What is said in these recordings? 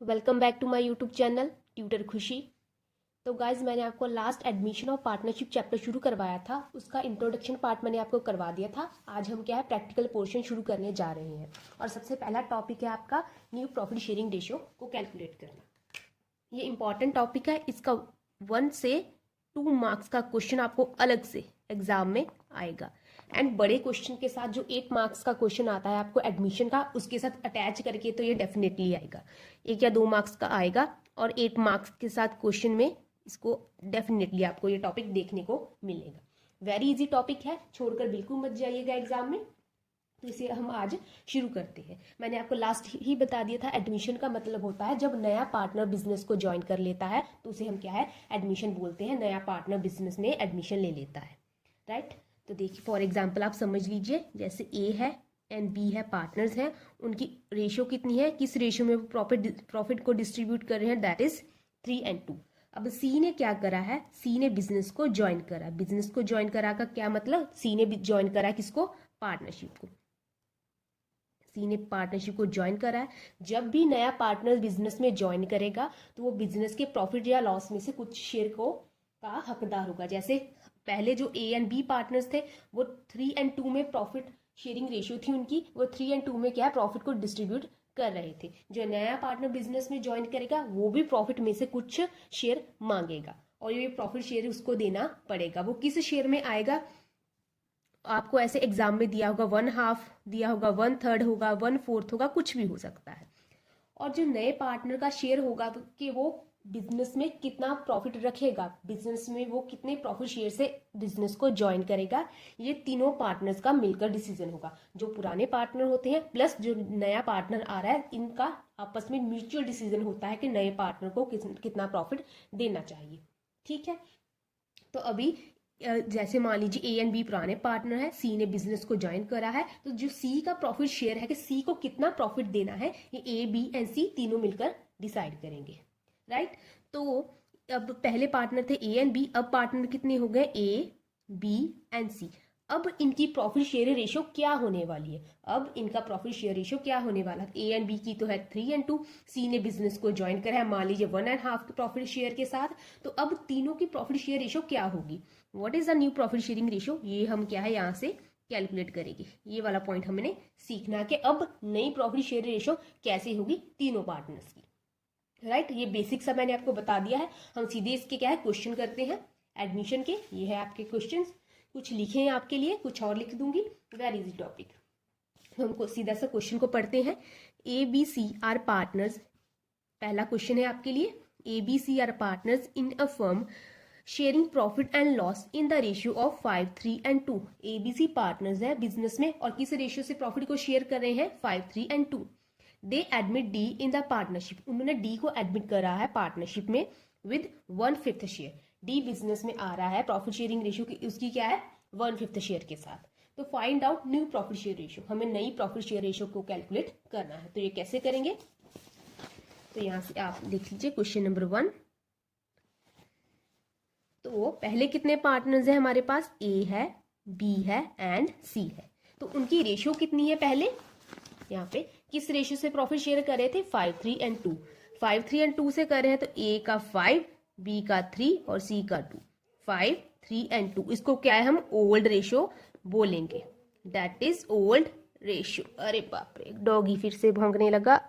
Welcome back to my YouTube channel tutor Khushi. तो guys मैंने आपको last admission of partnership chapter शुरू करवाया था, उसका इंट्रोडक्शन पार्ट मैंने आपको करवा दिया था। आज हम क्या है प्रैक्टिकल पोर्शन शुरू करने जा रहे हैं और सबसे पहला टॉपिक है आपका न्यू प्रॉफिट शेयरिंग रेशियो को कैलकुलेट करना। ये इंपॉर्टेंट टॉपिक है, इसका 1 से 2 मार्क्स का क्वेश्चन आपको अलग से एग्जाम में आएगा एंड बड़े क्वेश्चन के साथ जो 8 मार्क्स का क्वेश्चन आता है आपको एडमिशन का, उसके साथ अटैच करके तो ये डेफिनेटली आएगा। 1 या 2 मार्क्स का आएगा और 8 मार्क्स के साथ क्वेश्चन में इसको डेफिनेटली आपको ये टॉपिक देखने को मिलेगा। वेरी इजी टॉपिक है, छोड़कर बिल्कुल मत जाइएगा एग्जाम में। तो इसे हम आज शुरू करते हैं। मैंने आपको लास्ट ही बता दिया था, एडमिशन का मतलब होता है जब नया पार्टनर बिजनेस को ज्वाइन कर लेता है तो उसे हम क्या है एडमिशन बोलते हैं। नया पार्टनर बिजनेस में एडमिशन ले लेता है, राइट। तो देखिए फॉर एग्जांपल आप समझ लीजिए, जैसे ए है एंड बी है, पार्टनर्स हैं, उनकी रेशियो कितनी है, किस रेशियो में वो प्रॉफिट को डिस्ट्रीब्यूट कर रहे हैं, दैट इज 3:2। अब सी ने क्या करा है, सी ने बिजनेस को ज्वाइन करा। बिजनेस को ज्वाइन करा का क्या मतलब, सी ने ज्वाइन करा किसको, पार्टनरशिप को। सी ने पार्टनरशिप को ज्वाइन करा है। जब भी नया पार्टनर बिजनेस में ज्वाइन करेगा तो वो बिजनेस के प्रॉफिट या लॉस में से कुछ शेयर को का हकदार होगा। जैसे पहले जो ए एंड बी पार्टनर्स थे वो 3:2 में प्रॉफिट शेयरिंग रेशियो थी उनकी, वो 3:2 में क्या है प्रॉफिट को डिस्ट्रीब्यूट कर रहे थे। जो नया पार्टनर बिजनेस में ज्वाइन करेगा वो भी प्रॉफिट में से कुछ शेयर मांगेगा और ये प्रॉफिट शेयर उसको देना पड़ेगा। वो किस शेयर में आएगा, आपको ऐसे एग्जाम में दिया होगा 1/2 दिया होगा, 1/3 होगा, 1/4 होगा, कुछ भी हो सकता है। और जो नए पार्टनर का शेयर होगा तो कि वो बिजनेस में कितना प्रॉफिट रखेगा, बिजनेस में वो कितने प्रॉफिट शेयर से बिजनेस को ज्वाइन करेगा, ये तीनों पार्टनर्स का मिलकर डिसीजन होगा। जो पुराने पार्टनर होते हैं प्लस जो नया पार्टनर आ रहा है, इनका आपस में म्यूचुअल डिसीजन होता है कि नए पार्टनर को कितना प्रॉफिट देना चाहिए, ठीक है। तो अभी जैसे मान लीजिए ए एंड बी पुराने पार्टनर है, सी ने बिजनेस को ज्वाइन करा है, तो जो सी का प्रॉफिट शेयर है कि सी को कितना प्रॉफिट देना है, ये ए बी एंड सी तीनों मिलकर डिसाइड करेंगे, राइट। तो अब पहले पार्टनर थे ए एंड बी, अब पार्टनर कितने हो गए, ए बी एंड सी। अब इनकी प्रॉफिट शेयर रेशियो क्या होने वाली है, अब इनका प्रॉफिट शेयर रेशियो क्या होने वाला है। ए एंड बी की तो है 3:2, सी ने बिजनेस को ज्वाइन करा है मान लीजिए 1.5 प्रॉफिट शेयर के साथ। तो अब तीनों की प्रॉफिट शेयर रेशियो क्या होगी, what is the new profit sharing ratio, ये हम क्या है यहाँ से कैलकुलेट करेंगे। ये वाला पॉइंट हमने सीखना कि अब नई प्रॉफिट शेयर रेशियो कैसे होगी तीनों पार्टनर्स की, राइट। ये बेसिक सा मैंने आपको बता दिया है। हम सीधे इसके क्या है क्वेश्चन करते हैं एडमिशन के। ये है आपके क्वेश्चंस, कुछ लिखे हैं आपके लिए, कुछ और लिख दूंगी। वेरी इजी टॉपिक, हमको सीधा सा क्वेश्चन को पढ़ते हैं। A B C are partners, पहला क्वेश्चन है आपके लिए, A B C are partners in a firm sharing profit and loss in the ratio of 5, 3 and 2। ABC partners है बिजनेस में और किस रेशियो से प्रॉफिट को शेयर कर रहे हैं, 5, 3 and 2। They admit D in the partnership, उन्होंने डी को एडमिट करा है पार्टनरशिप में विद 1/5 शेयर। डी बिजनेस में आ रहा है, प्रॉफिट शेयरिंग रेशियो की उसकी क्या है 1/5 शेयर के साथ। तो find out new profit share ratio, हमें नई प्रॉफिट शेयर रेशियो को कैलकुलेट करना है। तो ये कैसे करेंगे, तो यहां से आप देख लीजिए क्वेश्चन नंबर 1। तो पहले कितने पार्टनर्स हैं हमारे पास, ए है, बी है एंड सी है। तो उनकी रेशियो कितनी है, पहले यहाँ पे किस रेशियो से प्रॉफिट शेयर कर रहे थे, 5, 3 एंड 2। 5, 3 एंड 2 से कर रहे हैं तो ए का 5, बी का 3 और सी का 2। 5, 3 एंड 2, इसको क्या है हम ओल्ड रेशियो बोलेंगे, दैट इज ओल्ड रेशियो। अरे बाप रे, डॉगी फिर से भौंकने लगा।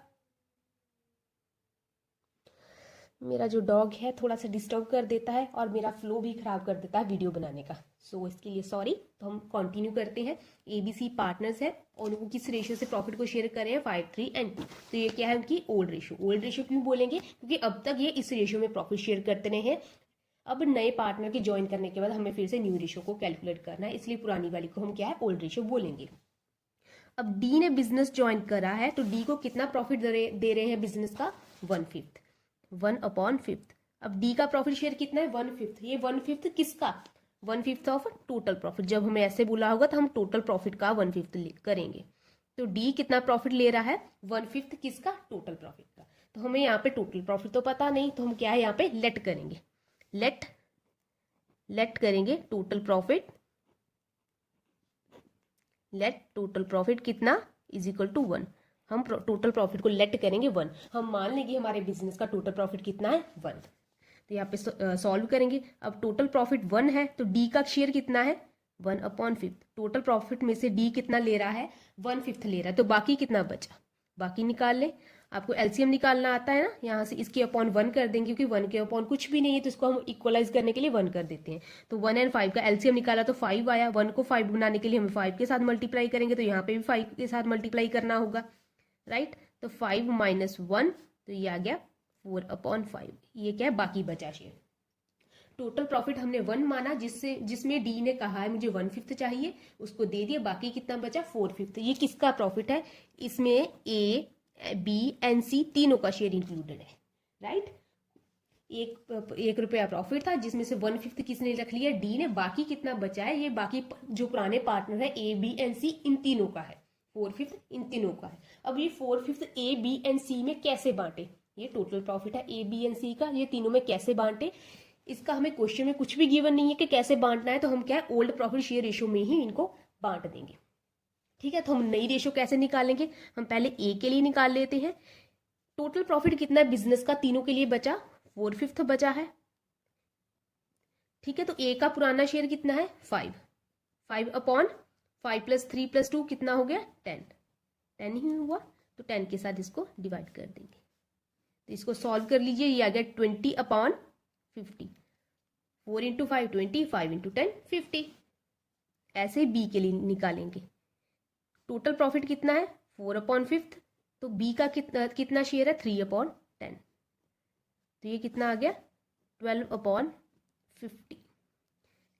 मेरा जो डॉग है थोड़ा सा डिस्टर्ब कर देता है और मेरा फ्लो भी खराब कर देता है वीडियो बनाने का, सो इसके लिए सॉरी। तो हम कंटिन्यू करते हैं। एबीसी पार्टनर्स है और वो किस रेशियो से प्रॉफिट को शेयर कर रहे हैं, 5, 3 एंड 2। तो ये क्या है उनकी ओल्ड रेशियो। ओल्ड रेशियो क्यों बोलेंगे, क्योंकि अब तक ये इस रेशियो में प्रॉफिट शेयर करते रहे हैं। अब नए पार्टनर के ज्वाइन करने के बाद हमें फिर से न्यू रेशियो को कैलकुलेट करना है, इसलिए पुरानी वाली को हम क्या है ओल्ड रेशियो बोलेंगे। अब डी ने बिजनेस ज्वाइन करा है तो डी को कितना प्रॉफिट दे रहे हैं बिजनेस का, 1/5, 1/5। अब डी का प्रॉफिट शेयर कितना है, 1/5। ये 1/5 किसका, 1/5 ऑफ टोटल प्रॉफिट। जब हमें ऐसे बोला होगा तो हम टोटल प्रॉफिट का 1/5 करेंगे। तो डी कितना प्रॉफिट ले रहा है, 1/5 किसका, टोटल प्रॉफिट का। तो हमें यहाँ पे टोटल प्रॉफिट तो पता नहीं, तो हम क्या है यहाँ पे लेट करेंगे, लेट करेंगे total profit. Let total profit कितना इज इक्वल टू 1। हम टोटल प्रॉफिट को लेट करेंगे 1। हम मान लेंगे हमारे बिजनेस का टोटल प्रॉफिट कितना है 1। तो यहाँ पे सॉल्व करेंगे। अब टोटल प्रॉफिट 1 है तो डी का शेयर कितना है 1/5। टोटल प्रॉफिट में से डी कितना ले रहा है 1/5 ले रहा है, तो बाकी कितना बचा, बाकी निकाल ले। आपको एलसीएम निकालना आता है ना, यहाँ से इसके अपॉन 1 कर देंगे, क्योंकि 1 के अपॉन कुछ भी नहीं है तो इसको हम इक्वलाइज करने के लिए 1 कर देते हैं। तो 1 और 5 का एलसीएम निकाला तो 5 आया। 1 को 5 बनाने के लिए हम 5 के साथ मल्टीप्लाई करेंगे, तो यहाँ पे भी 5 के साथ मल्टीप्लाई करना होगा, राइट। तो 5 - 1, तो ये आ गया 4/5। ये क्या है, बाकी बचा शेयर। टोटल प्रॉफिट हमने 1 माना, जिसमें डी ने कहा है मुझे 1/5 चाहिए, उसको दे दिया, बाकी कितना बचा 4/5। ये किसका प्रॉफिट है, इसमें ए बी एंड सी तीनों का शेयर इंक्लूडेड है, राइट। 1 रुपया प्रॉफिट था, जिसमें से 1/5 किसने रख लिया, डी ने। बाकी कितना बचा है, ये बाकी जो पुराने पार्टनर है ए बी एंड सी, इन तीनों का है। 4/5 इन तीनों का है। अब ये 4/5 ए बी एंड सी में कैसे बांटे, ये टोटल प्रॉफिट है ए बी एंड सी का, ये तीनों में कैसे बांटे, इसका हमें क्वेश्चन में कुछ भी गिवन नहीं है कि कैसे बांटना है। तो हम क्या है, ओल्ड प्रॉफिट शेयर रेशो में ही इनको बांट देंगे, ठीक है। तो हम नई रेशो कैसे निकालेंगे, हम पहले ए के लिए निकाल लेते हैं। टोटल प्रॉफिट कितना है बिजनेस का, तीनों के लिए बचा 4/5 बचा है, ठीक है। तो ए का पुराना शेयर कितना है 5। 5/5 + 3 + 2 कितना हो गया 10 ही हुआ। तो 10 के साथ इसको डिवाइड कर देंगे, तो इसको सॉल्व कर लीजिए। ये आ गया 20/50। 4 × 5 20, 5 × 10 50। ऐसे बी के लिए निकालेंगे। टोटल प्रॉफिट कितना है 4/5, तो बी का कितना शेयर है 3/10, तो ये कितना आ गया 12/50।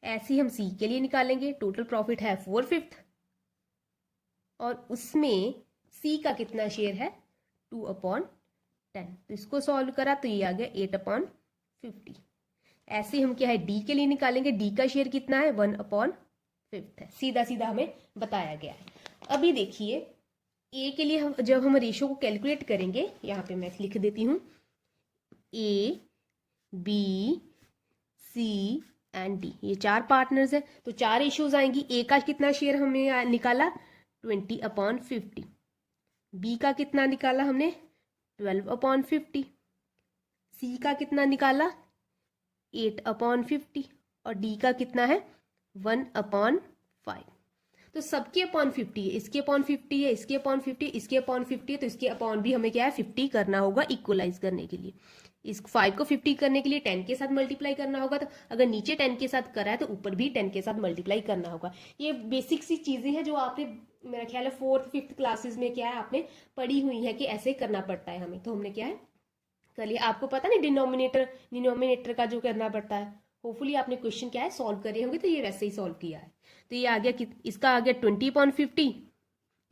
ऐसे ही हम सी के लिए निकालेंगे। टोटल प्रॉफिट है 4/5 और उसमें सी का कितना शेयर है 2/10, तो इसको सॉल्व करा तो ये आ गया 8/50। ऐसे ही हम क्या है डी के लिए निकालेंगे। डी का शेयर कितना है 1/5 है, सीधा सीधा हमें बताया गया है। अभी देखिए ए के लिए जब हम रेशो को कैलकुलेट करेंगे, यहाँ पे मैं लिख देती हूँ A B C and D, ये 4 पार्टनर्स है, तो 4 रेशियोज आएंगी। ए का कितना शेयर हमने निकाला 20/50, बी का कितना निकाला हमने 12/50, सी का कितना निकाला 8/50 और डी का कितना है 1/5। तो सबके अपॉन 50 है, इसके अपॉन 50 है, इसके अपॉन 50, इसके अपॉन 50 है, तो इसके अपॉन भी हमें क्या है 50 करना होगा इक्वलाइज करने के लिए। इस 5 को 50 करने के लिए 10 के साथ मल्टीप्लाई करना होगा, तो अगर नीचे 10 के साथ करा है तो ऊपर भी 10 के साथ मल्टीप्लाई करना होगा। ये बेसिक सी चीजें हैं जो आपने मेरा ख्याल है 4th 5th क्लासेस में क्या है आपने पढ़ी हुई है कि ऐसे करना पड़ता है हमें, तो हमने क्या है कर लिया। आपको पता नहीं डिनोमिनेटर का जो करना पड़ता है, होपफुली आपने क्वेश्चन क्या है सॉल्व करे होंगे, तो ये वैसे ही सॉल्व किया है। तो ये आ गया कि इसका आ गया 20/50,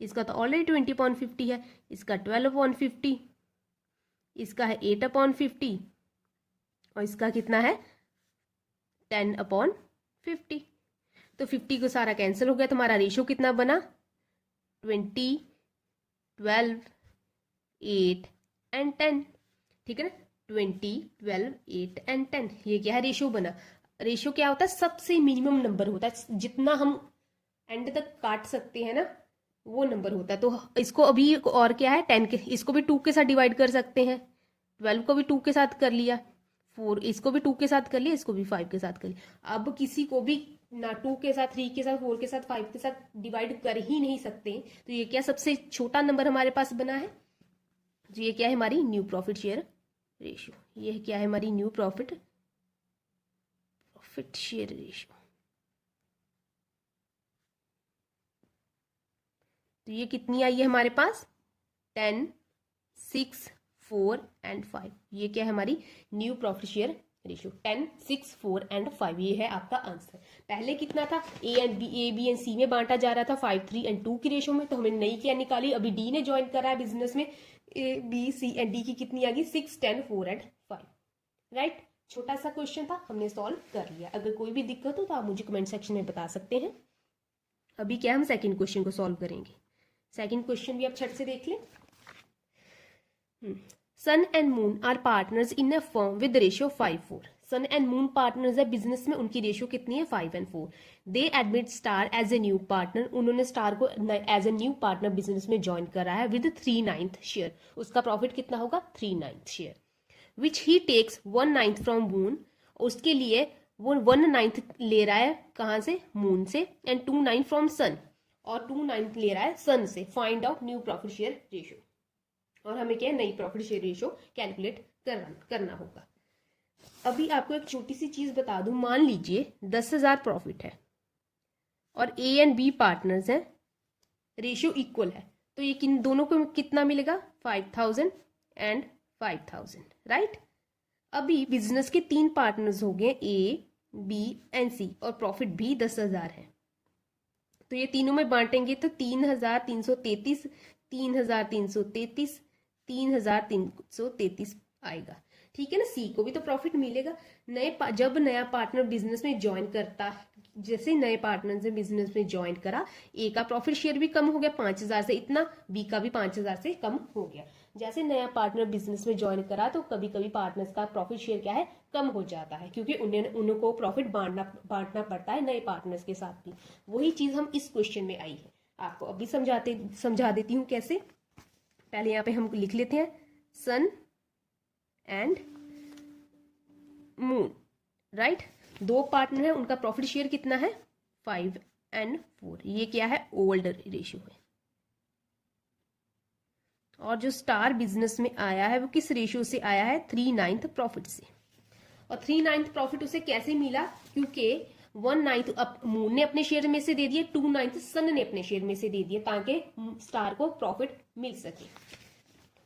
इसका तो ऑलरेडी 20/50 है, इसका 12/50, इसका है 8/50 और इसका कितना है 10/50। तो 50 को सारा कैंसिल हो गया, तो हमारा रेशो कितना बना 20, 12, 8 एंड 10, ठीक है ना। 20, 12, 8 एंड 10, ये क्या है रेशो बना। रेशो क्या होता है, सबसे मिनिमम नंबर होता है, जितना हम एंड तक काट सकते हैं ना वो नंबर होता है। तो इसको अभी और क्या है 10 के, इसको भी 2 के साथ डिवाइड कर सकते हैं, 12 को भी 2 के साथ कर लिया, 4 इसको भी 2 के साथ कर लिया, इसको भी 5 के साथ कर लिया। अब किसी को भी ना 2 के साथ, 3 के साथ, 4 के साथ, 5 के साथ डिवाइड कर ही नहीं सकते, तो ये क्या सबसे छोटा नंबर हमारे पास बना है। तो ये क्या है हमारी न्यू प्रॉफिट शेयर रेशियो, ये क्या है हमारी न्यू प्रॉफिट शेयर रेशियो। तो ये कितनी आई है हमारे पास 10, 6, 4 एंड 5, ये क्या है हमारी new profit share ratio 10, 6, 4 and 5, ये है आपका आंसर। पहले कितना था ए बी एंड सी में बांटा जा रहा था 5, 3 एंड 2 की रेशो में, तो हमने नई क्या निकाली, अभी डी ने ज्वाइन करा है बिजनेस में, A B C and D की कितनी आ गई 6, 10, 4 एंड 5, राइट। छोटा सा क्वेश्चन था, हमने सॉल्व कर लिया। अगर कोई भी दिक्कत हो तो आप मुझे कमेंट सेक्शन में बता सकते हैं। अभी क्या हम सेकंड क्वेश्चन को सॉल्व करेंगे। सेकंड क्वेश्चन भी आप छट से देख लें। Sun and moon are partners in a firm with ratio 5:4। Sun and moon partners है बिजनेस में, उनकी रेशियो कितनी है 5 and 4। They admit star as a new partner, उन्होंने स्टार को as a new partner business में ज्वाइन करा है विद 3/9 शेयर, उसका प्रॉफिट कितना होगा 3/9 share. Which he takes 1/9 from moon, उसके लिए वो 1/9 ले रहा है कहाँ से, मून से, एंड 2/9 फ्रॉम सन, और 2/9 ले रहा है सन से। Find out new profit share ratio, और हमें क्या है नई प्रॉफिट शेयर रेशियो कैलकुलेट करना होगा। अभी आपको एक छोटी सी चीज बता दूं, मान लीजिए 10,000 प्रॉफिट है और ए एंड बी पार्टनर्स हैं, रेशियो इक्वल है, तो ये किन दोनों को कितना मिलेगा 5,000 एंड 5,000, राइट। अभी बिजनेस के 3 पार्टनर्स हो गए ए बी एंड सी, और प्रॉफिट भी 10,000 है, तो ये तीनों में बांटेंगे तो 3,333, 3,333, 3,333 आएगा, ठीक है ना। सी को भी तो प्रॉफिट मिलेगा। जब नया पार्टनर बिजनेस में ज्वाइन करता, जैसे नए पार्टनर ने बिजनेस में ज्वाइन करा, ए का प्रॉफिट शेयर भी कम हो गया 5,000 से इतना, बी का भी 5,000 से कम हो गया। जैसे नया पार्टनर बिजनेस में ज्वाइन करा तो कभी कभी पार्टनर्स का प्रॉफिट शेयर क्या है कम हो जाता है, क्योंकि उनको प्रॉफिट बांटना पड़ता है नए पार्टनर्स के साथ भी। वही चीज हम इस क्वेश्चन में आई है, आपको अभी समझा देती हूँ कैसे। पहले यहाँ पे हम लिख लेते हैं सन एंड मून, राइट। 2 पार्टनर है, उनका प्रॉफिट शेयर कितना है 5 and 4, ये क्या है ओल्ड रेशियो है। और जो स्टार बिजनेस में आया है वो किस रेशियो से आया है 3/9 प्रॉफिट से। और 3/9 प्रॉफिट उसे कैसे मिला, क्योंकि 1/9 अब मून ने अपने शेयर में से दे दिया, 2/9 सन ने अपने शेयर में से दे दिया, ताकि स्टार को प्रॉफिट मिल सके,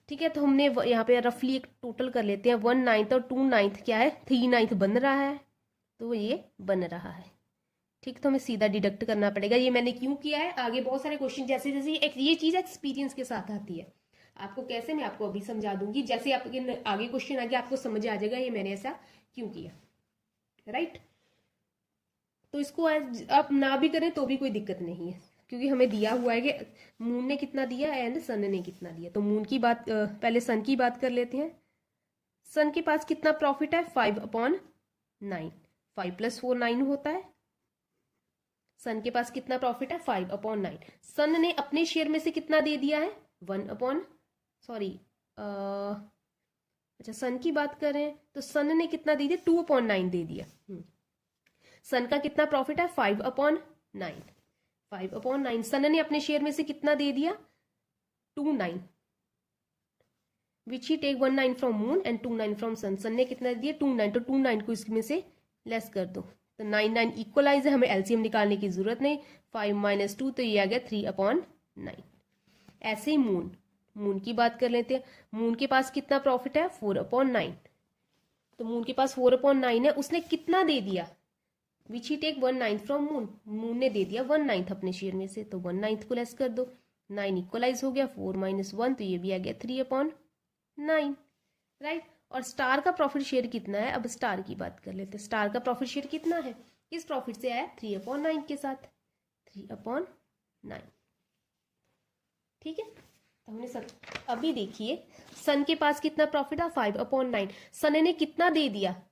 ठीक है। तो हमने यहाँ पे रफली एक टोटल कर लेते हैं, 1/9 और 2/9 क्या है 3/9 बन रहा है, तो ये बन रहा है, ठीक। तो हमें सीधा डिडक्ट करना पड़ेगा। ये मैंने क्यों किया है, आगे बहुत सारे क्वेश्चन जैसे जैसे ये चीज एक्सपीरियंस के साथ आती है, आपको कैसे मैं आपको अभी समझा दूंगी, जैसे आपके आगे क्वेश्चन आगे आपको समझ आ जाएगा ये मैंने ऐसा क्यों किया, राइट। तो इसको आप ना भी करें तो भी कोई दिक्कत नहीं है, क्योंकि हमें दिया हुआ है कि मून ने कितना दिया एंड सन ने कितना दिया। तो मून की बात पहले सन की बात कर लेते हैं। सन के पास कितना प्रॉफिट है 5/9, 5 + 4 9 होता है। सन के पास कितना प्रॉफिट है 5/9। सन ने अपने शेयर में से कितना दे दिया है अच्छा सन की बात करें तो सन ने कितना दे दिया 2/9 दे दिया। सन का कितना प्रॉफिट है 5/9, 5/9। सन ने अपने शेयर में से कितना दे दिया 2/9, which he take 1/9 from moon and 2/9 from sun. Sun ने कितना दिया 2/9, तो 2/9 को इसमें से लेस कर दो, तो 9/9 इक्वलाइज है, हमें एलसीएम निकालने की जरूरत नहीं। 5 - 2 तो ये आ गया 3/9। ऐसे ही मून की बात कर लेते हैं। मून के पास कितना प्रॉफिट है 4/9, तो मून के पास 4/9 है, उसने कितना दे दिया विच he take 1/9 from moon. Moon ने दे दिया 1/9 अपने शेयर में से, तो 1/9 को लेस कर दो, 9 इक्वलाइज हो गया, 4 - 1 तो ये भी आ गया 3/9, राइट। और स्टार का प्रॉफिट शेयर कितना है, अब स्टार की बात कर लेते हैं। स्टार का प्रॉफिट शेयर कितना है, किस प्रॉफिट से आया 3/9 के साथ, 3/9, ठीक है। तो हमने सब अभी देखिए सन के पास कितना प्रॉफिट है 5/9। सन ने कितना दे दिया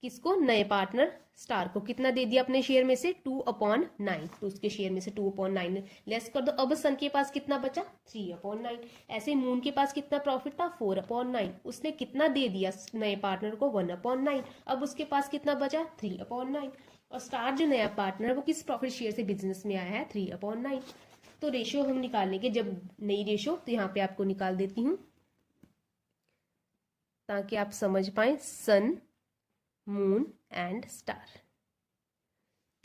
किसको, नए पार्टनर स्टार को कितना दे दिया अपने शेयर में से 2/9, तो उसके शेयर में से 2/9 लेस कर दो। अब सन के पास कितना बचा 3/9। ऐसे मून के पास कितना प्रॉफिट था 4/9, उसने कितना दे दिया नए पार्टनर को 1/9, अब उसके पास कितना बचा 3/9। और स्टार जो नया पार्टनर वो किस प्रॉफिट शेयर से बिजनेस में आया है 3/9। तो रेशियो हम निकालेंगे जब नई रेशियो, तो यहाँ पे आपको निकाल देती हूँ ताकि आप समझ पाए। सन, मून एंड स्टार,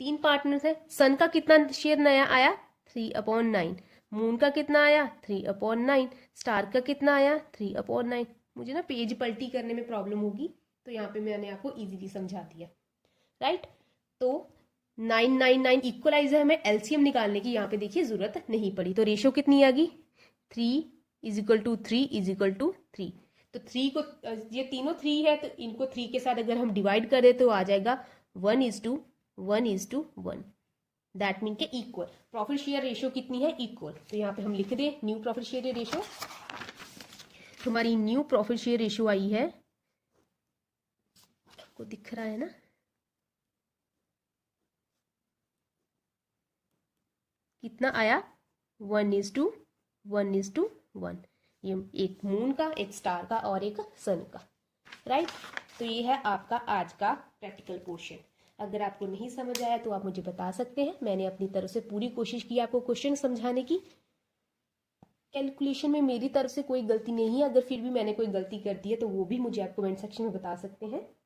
3 पार्टनर्स है। सन का कितना शेयर नया आया 3/9, मून का कितना आया 3/9, स्टार का कितना आया 3/9। मुझे ना पेज पलटी करने में प्रॉब्लम होगी, तो यहाँ पे मैंने आपको इजीली समझा दिया, राइट। तो 999 इक्वलाइज है, हमें एलसीएम निकालने की यहाँ पे देखिए जरूरत नहीं पड़ी। तो रेशियो कितनी आ गई 3 = 3 = 3। तो 3 को, ये तीनों 3 है, तो इनको 3 के साथ अगर हम डिवाइड करें तो आ जाएगा 1:1:1। दैट मीन के इक्वल। प्रॉफिट शेयर रेशियो कितनी है इक्वल, तो यहाँ पे हम लिख दें न्यू प्रॉफिट शेयर रेशियो। हमारी न्यू प्रॉफिट शेयर रेशियो आई है आपको दिख रहा है ना, कितना आया 1:1:1। ये एक मून का, एक स्टार का और एक सन का, राइट। तो ये है आपका आज का प्रैक्टिकल पोर्शन। अगर आपको नहीं समझ आया तो आप मुझे बता सकते हैं। मैंने अपनी तरफ से पूरी कोशिश की आपको क्वेश्चन समझाने की। कैलकुलेशन में मेरी तरफ से कोई गलती नहीं है, अगर फिर भी मैंने कोई गलती कर दी है तो वो भी मुझे आप कमेंट सेक्शन में बता सकते हैं।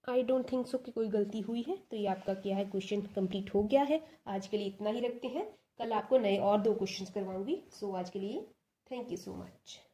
आई डोंट थिंक सो कि कोई गलती हुई है। तो ये आपका क्या है, क्वेश्चन कंप्लीट हो गया है। आज के लिए इतना ही रखते हैं, कल आपको नए और 2 क्वेश्चन करवाऊंगी। सो आज के लिए थैंक यू सो मच।